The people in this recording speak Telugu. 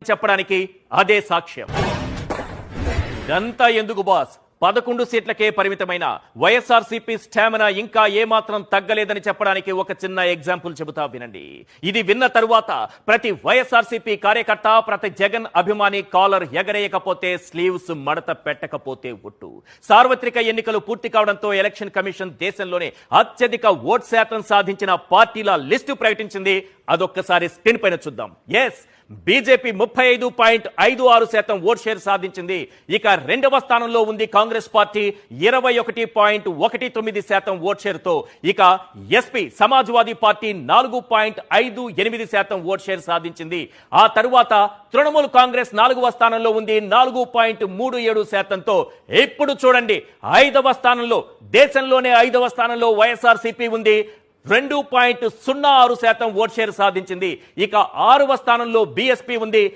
చెప్పడానికి అదే సాక్ష్యం. ఇదంతా ఎందుకు బాస్? 11 సీట్లకే పరిమితమైన వైఎస్ఆర్సీపీ స్టామినా ఇంకా ఏమాత్రం తగ్గలేదని చెప్పడానికి ఒక చిన్న ఎగ్జాంపుల్ చెబుతా వినండి. ఇది విన్న తరువాత ప్రతి వైఎస్ఆర్సీపీ కార్యకర్త, ప్రతి జగన్ అభిమాని కాలర్ ఎగరేయకపోతే, స్లీవ్స్ మడత పెట్టకపోతే ఒట్టు. సార్వత్రిక ఎన్నికలు పూర్తి కావడంతో ఎలక్షన్ కమిషన్ దేశంలోనే అత్యధిక ఓట్ శాతం సాధించిన పార్టీల లిస్టు ప్రకటించింది. అదొక్కసారి స్క్రీన్ పైన చూద్దాం. ఎస్, బీజేపీ 35.56% ఓట్ షేర్ సాధించింది. ఇక రెండవ స్థానంలో ఉంది కాంగ్రెస్ పార్టీ 21.19% ఓట్ షేర్తో. ఇక SP Samajwadi party 4.58% vote share సాధించింది. ఆ తరువాత తృణమూల్ కాంగ్రెస్ 4వ స్థానంలో ఉంది 4.37%తో. ఇప్పుడు చూడండి, 5వ స్థానంలో, దేశంలోనే 5వ స్థానంలో వైఎస్ఆర్సీపీ ఉంది. 2.06% ఓట్ షేర్ సాధించింది. ఇక 6వ స్థానంలో బీఎస్పీ ఉంది.